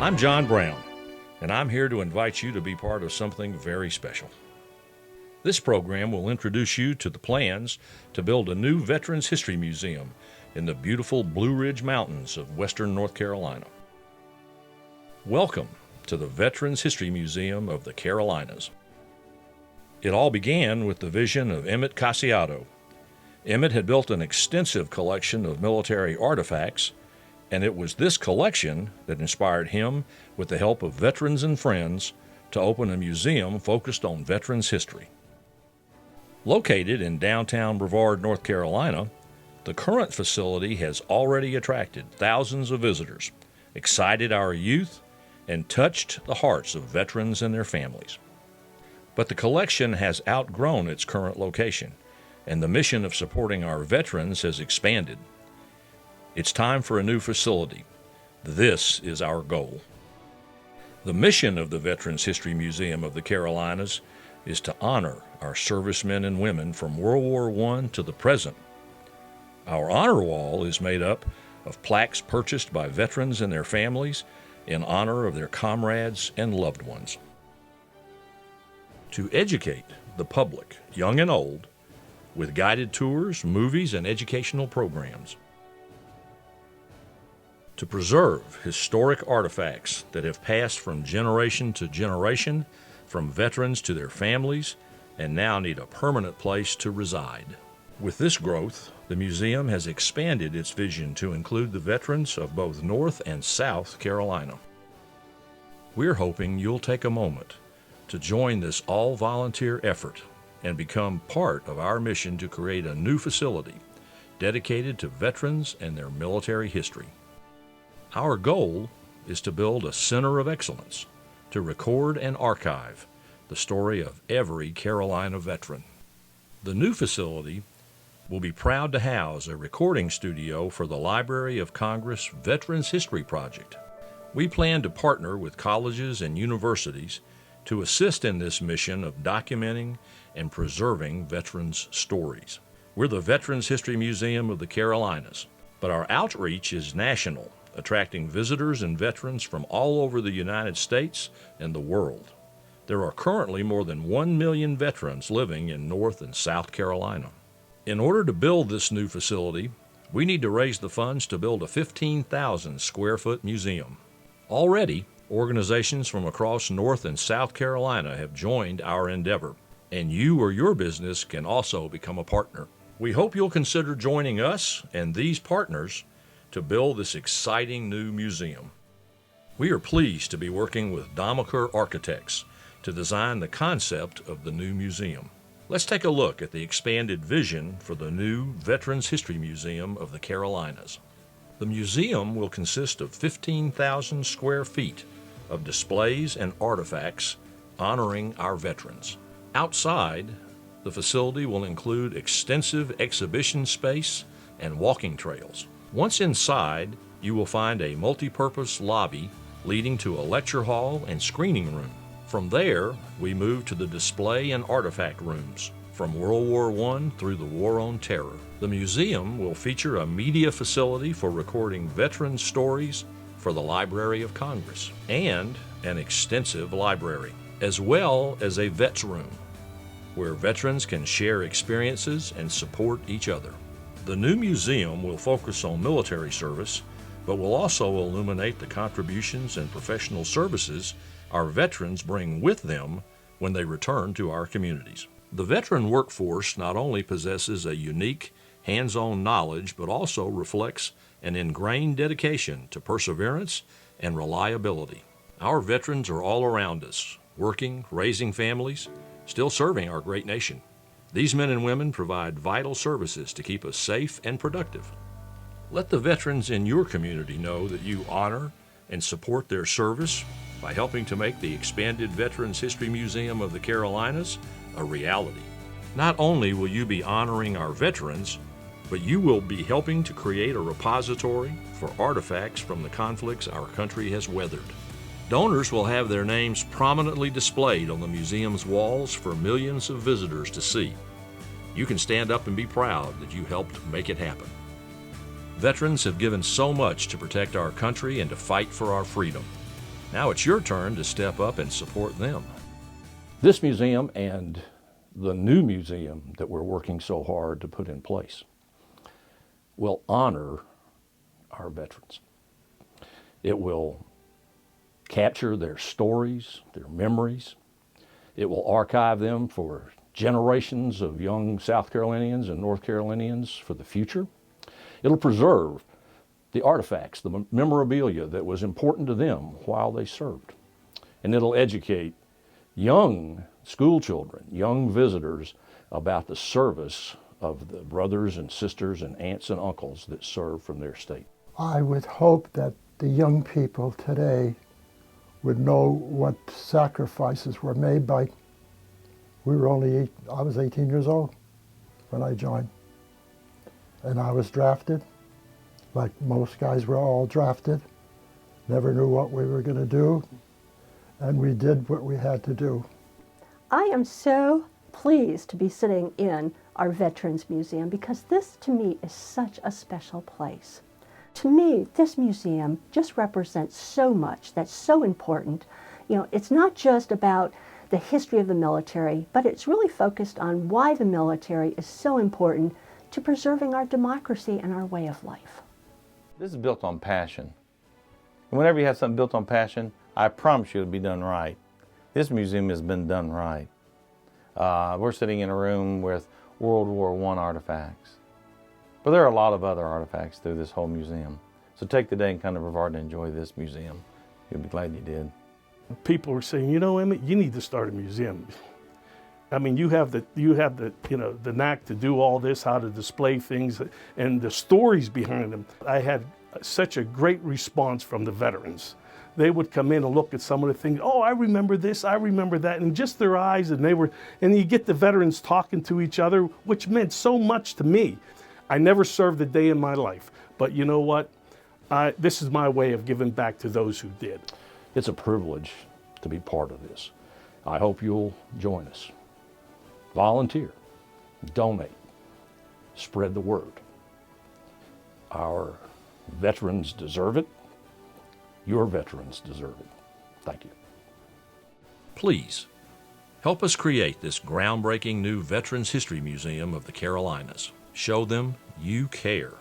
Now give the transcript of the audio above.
I'm John Brown, and I'm here to invite you to be part of something very special. This program will introduce you to the plans to build a new Veterans History Museum in the beautiful Blue Ridge Mountains of western North Carolina. Welcome to the Veterans History Museum of the Carolinas. It all began with the vision of Emmett Casiato. Emmett had built an extensive collection of military artifacts, and it was this collection that inspired him, with the help of veterans and friends, to open a museum focused on veterans history. Located in downtown Brevard, North Carolina, the current facility has already attracted thousands of visitors, excited our youth, and touched the hearts of veterans and their families. But the collection has outgrown its current location, and the mission of supporting our veterans has expanded. It's time for a new facility. This is our goal. The mission of the Veterans History Museum of the Carolinas is to honor our servicemen and women from World War I to the present. Our honor wall is made up of plaques purchased by veterans and their families in honor of their comrades and loved ones. To educate the public, young and old, with guided tours, movies, and educational programs. To preserve historic artifacts that have passed from generation to generation, from veterans to their families, and now need a permanent place to reside. With this growth, the museum has expanded its vision to include the veterans of both North and South Carolina. We're hoping you'll take a moment to join this all-volunteer effort and become part of our mission to create a new facility dedicated to veterans and their military history. Our goal is to build a center of excellence to record and archive the story of every Carolina veteran. The new facility will be proud to house a recording studio for the Library of Congress Veterans History Project. We plan to partner with colleges and universities to assist in this mission of documenting and preserving veterans' stories. We're the Veterans History Museum of the Carolinas, but our outreach is national, attracting visitors and veterans from all over the United States and the world. There are currently more than 1 million veterans living in North and South Carolina. In order to build this new facility, we need to raise the funds to build a 15,000 square foot museum. Already, organizations from across North and South Carolina have joined our endeavor, and you or your business can also become a partner. We hope you'll consider joining us and these partners to build this exciting new museum. We are pleased to be working with Damaker Architects to design the concept of the new museum. Let's take a look at the expanded vision for the new Veterans History Museum of the Carolinas. The museum will consist of 15,000 square feet of displays and artifacts honoring our veterans. Outside, the facility will include extensive exhibition space and walking trails. Once inside, you will find a multi-purpose lobby leading to a lecture hall and screening room. From there, we move to the display and artifact rooms, from World War I through the War on Terror. The museum will feature a media facility for recording veteran stories for the Library of Congress, and an extensive library, as well as a vets room, where veterans can share experiences and support each other. The new museum will focus on military service, but will also illuminate the contributions and professional services our veterans bring with them when they return to our communities. The veteran workforce not only possesses a unique, hands-on knowledge, but also reflects an ingrained dedication to perseverance and reliability. Our veterans are all around us, working, raising families, still serving our great nation. These men and women provide vital services to keep us safe and productive. Let the veterans in your community know that you honor and support their service by helping to make the expanded Veterans History Museum of the Carolinas a reality. Not only will you be honoring our veterans, but you will be helping to create a repository for artifacts from the conflicts our country has weathered. Donors will have their names prominently displayed on the museum's walls for millions of visitors to see. You can stand up and be proud that you helped make it happen. Veterans have given so much to protect our country and to fight for our freedom. Now it's your turn to step up and support them. This museum and the new museum that we're working so hard to put in place will honor our veterans. It will capture their stories, their memories. It will archive them for generations of young South Carolinians and North Carolinians for the future. It'll preserve the artifacts, the memorabilia that was important to them while they served. And it'll educate young school children, young visitors about the service of the brothers and sisters and aunts and uncles that served from their state. I would hope that the young people today would know what sacrifices were made by, I was 18 years old when I joined. And I was drafted, like most guys were all drafted. Never knew what we were going to do, and we did what we had to do. I am so pleased to be sitting in our Veterans Museum because this, to me, is such a special place. To me, this museum just represents so much that's so important. You know, it's not just about the history of the military, but it's really focused on why the military is so important to preserving our democracy and our way of life. This is built on passion. And whenever you have something built on passion, I promise you it'll be done right. This museum has been done right. We're sitting in a room with World War I artifacts. But there are a lot of other artifacts through this whole museum. So take the day and come to Brevard and enjoy this museum. You'll be glad you did. People were saying, you know, Emmett, you need to start a museum. I mean, you have the knack to do all this, how to display things, and the stories behind them. I had such a great response from the veterans. They would come in and look at some of the things. Oh, I remember this, I remember that, and just their eyes, and you get the veterans talking to each other, which meant so much to me. I never served a day in my life, but you know what? This is my way of giving back to those who did. It's a privilege to be part of this. I hope you'll join us. Volunteer, donate, spread the word. Our veterans deserve it. Your veterans deserve it. Thank you. Please, help us create this groundbreaking new Veterans History Museum of the Carolinas. Show them you care.